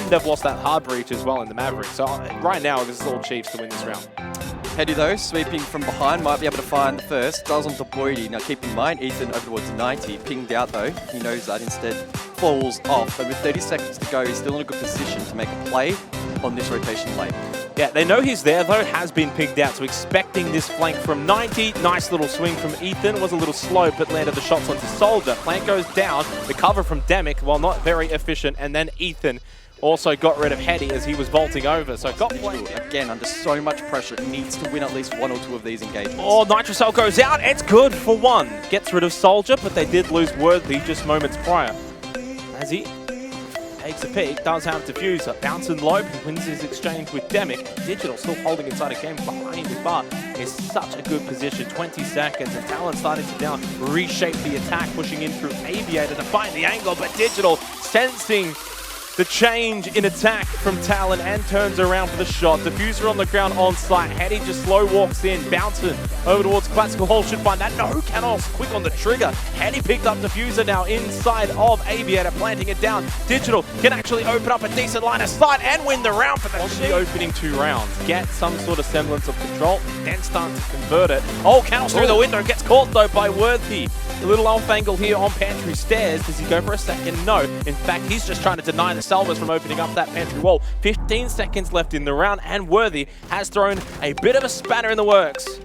and they've lost that hard breach as well in the Maverick. So right now, this is all Chiefs to win this round. Hetty though, sweeping from behind, might be able to find the first. Does onto Boydie. Now keep in mind, Ethan over towards 90, pinged out though. He knows that, instead falls off. But with 30 seconds to go, he's still in a good position to make a play on this rotation lane. Yeah, they know he's there though, has been pinged out. So expecting this flank from 90. Nice little swing from Ethan. Was a little slow, but landed the shots onto Soldier. Flank goes down. The cover from Demic, while not very efficient. And then Ethan also got rid of Hetty as he was vaulting over. So got played again under so much pressure. It needs to win at least one or two of these engagements. Oh, Nitrocell goes out. It's good for one. Gets rid of Soldier, but they did lose Worthy just moments prior. As he takes a peek, does have Diffuser. Bouncing low, wins his exchange with Demic. Digital still holding inside a game behind the bar. Is such a good position. 20 seconds, and Talon starting to down, reshape the attack, pushing in through Aviator to find the angle, but Digital sensing the change in attack from Talon and turns around for the shot. Diffuser on the ground on site. Hetty just slow walks in, bouncing over towards Classical Hole. Should find that. No, Canos quick on the trigger. Hetty picked up Diffuser now inside of Aviator, planting it down. Digital can actually open up a decent line of sight and win the round for the opening 2 rounds. Get some sort of semblance of control, then start to convert it. Oh, Canos through the window, gets caught though by Worthy. A little off angle here on Pantry Stairs. Does he go for a second? No. In fact, he's just trying to deny the Salvas from opening up that pantry wall. 15 seconds left in the round, and Worthy has thrown a bit of a spanner in the works.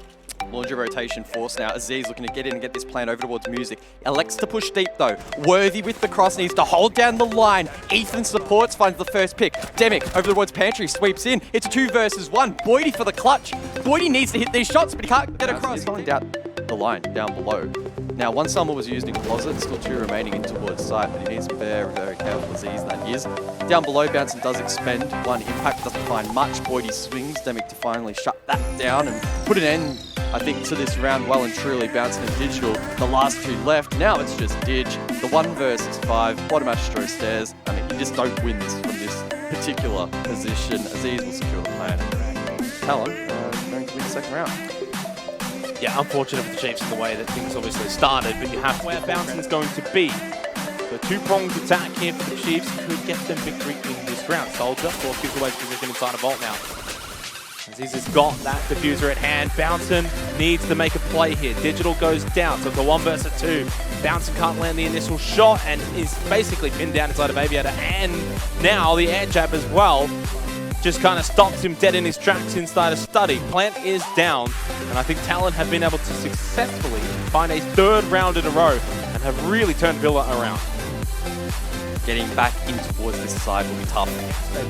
Laundry rotation force now. Aziz looking to get in and get this plan over towards Music. Elects to push deep though. Worthy with the cross needs to hold down the line. Ethan supports, finds the first pick. Demic over towards Pantry, sweeps in. It's 2 versus 1. Boydie for the clutch. Boydie needs to hit these shots, but he can't get across. He's falling down the line, down below. Now, one summer was used in Closet, still 2 remaining in towards site, but he needs to be very, very careful. Aziz, that is. Down below, Bouncing does expend 1 impact, doesn't find much. Boydie swings, Demic to finally shut that down and put an end, I think, to this round well and truly. Bouncing and Digital, the last 2 left. Now it's just Dig, the 1 versus 5, bottom Astro Stairs. I mean, you just don't win this from this particular position. Aziz will secure the plan. Talon going to win the second round. Yeah, unfortunate for the Chiefs in the way that things obviously started, but you have where Bouncing's going to be. So 2-pronged attack here for the Chiefs could get them victory in this round. Soldier, of course, gives away his position inside a vault now. Aziz has got that Diffuser at hand. Bouncing needs to make a play here. Digital goes down, so the 1 versus 2. Bouncing can't land the initial shot and is basically pinned down inside of Aviator, and now the air jab as well. Just kind of stops him dead in his tracks inside a study. Plant is down, and I think Talon have been able to successfully find a 3rd round in a row and have really turned Villa around. Getting back in towards this side will be tough.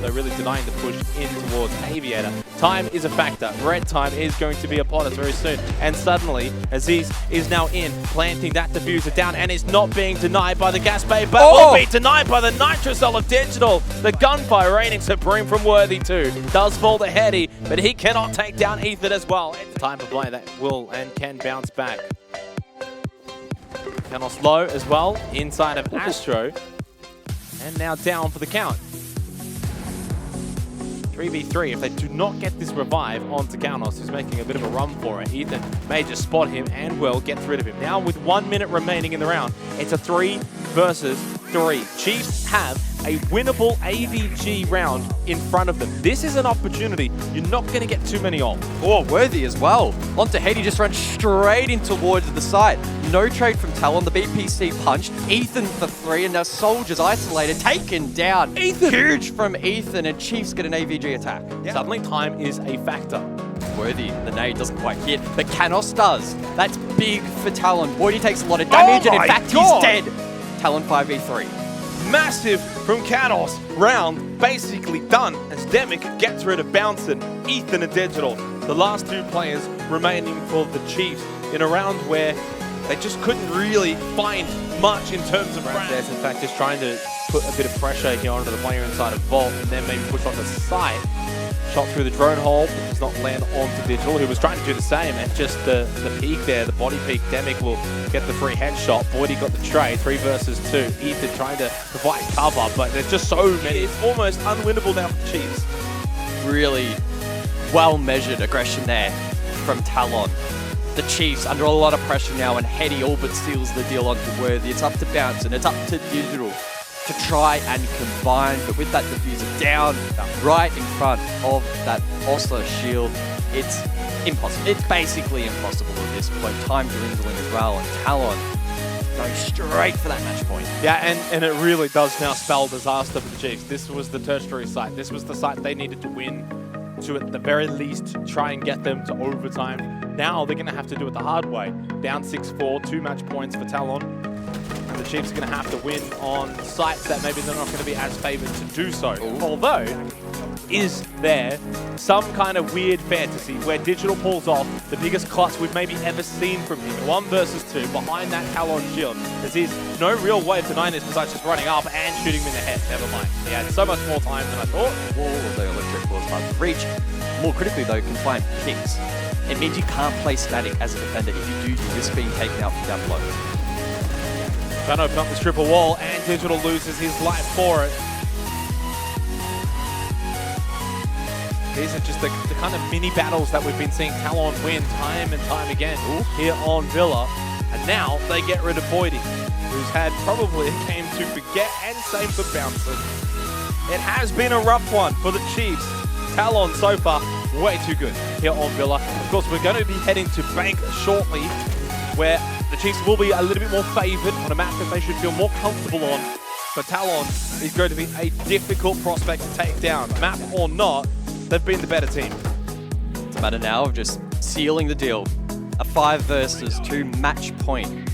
They're really denying the push in towards Aviator. Time is a factor. Red time is going to be upon us very soon. And suddenly, Aziz is now in, planting that Diffuser down, and it's not being denied by the gas bay, but will be denied by the Nitrocell of Digital. The gunfire reigning supreme from Worthy too. Does fall to Hetty, but he cannot take down Ethan as well. It's time to play that will and can bounce back. Canos low as well, inside of Astro. And now down for the count. 3v3. If they do not get this revive onto Canos, who's making a bit of a run for it, Ethan may just spot him and will get rid of him. Now with 1 minute remaining in the round, it's a 3 versus 3. Chiefs have a winnable AVG round in front of them. This is an opportunity you're not going to get too many of. Oh, Worthy as well. Onto Hetty, just runs straight in towards the side. No trade from Talon. The BPC punched. Ethan for 3, and now Soldier's isolated, taken down. Ethan! Huge from Ethan, and Chiefs get an AVG attack. Yeah. Suddenly time is a factor. Worthy, the nade doesn't quite hit, but Canos does. That's big for Talon. Boydie takes a lot of damage, and in fact, he's dead. Talon 5v3. Massive from Canos. Round basically done as Demic gets rid of Bouncing, Ethan and Digital. The last 2 players remaining for the Chiefs in a round where they just couldn't really find much in terms of rounds. In fact, just trying to put a bit of pressure here onto the player inside of Vault and then maybe push on the side. Shot through the drone hole, but does not land onto Digital, who was trying to do the same. And just the peak there, the body peak, Demic will get the free headshot. Boydie got the trade, 3 versus 2. Ethan trying to provide cover, but there's just so many. It's almost unwinnable now for the Chiefs. Really well-measured aggression there from Talon. The Chiefs under a lot of pressure now, and Hetty all but seals the deal onto Worthy. It's up to Bounce, and it's up to Digital to try and combine, but with that diffuser down right in front of that Osler shield, it's impossible. It's basically impossible at this point. Time dwindling as well, and Talon going straight for that match point. Yeah, and it really does now spell disaster for the Chiefs. This was the tertiary site. This was the site they needed to win to, at the very least, try and get them to overtime. Now they're going to have to do it the hard way. Down 6-4, 2 match points for Talon. And the Chiefs are going to have to win on sites that maybe they're not going to be as favored to do so. Ooh. Although, is there some kind of weird fantasy where Digital pulls off the biggest clutch we've maybe ever seen from him? 1 versus 2 behind that Talon shield. There's no real way of denying this besides just running up and shooting him in the head. Never mind. He had so much more time than I thought. Wall of the electric was hard to reach. More critically though, can find picks. It means you can't play static as a defender. If you do, you risk being taken out from down below. Trying to open up this triple wall, and Digital loses his life for it. These are just the kind of mini battles that we've been seeing Talon win time and time again here on Villa. And now they get rid of Boydie, who's had probably a game to forget, and same for Bouncing. It has been a rough one for the Chiefs. Talon so far, way too good here on Villa. Of course, we're going to be heading to Bank shortly, where the Chiefs will be a little bit more favoured on a map that they should feel more comfortable on. But Talon is going to be a difficult prospect to take down. Map or not, they've been the better team. It's a matter now of just sealing the deal. A 5 versus 2 match point.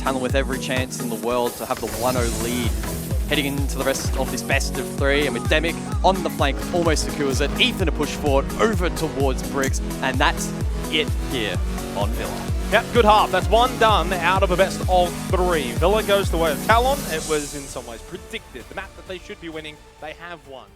Talon with every chance in the world to have the 1-0 lead. Heading into the rest of this best of 3, and with Demic on the flank, almost secures it. Ethan to push forward over towards Briggs, and that's it here on Villa. Yep, good half. That's 1 done out of a best of 3. Villa goes the way of Talon. It was in some ways predicted. The map that they should be winning, they have won.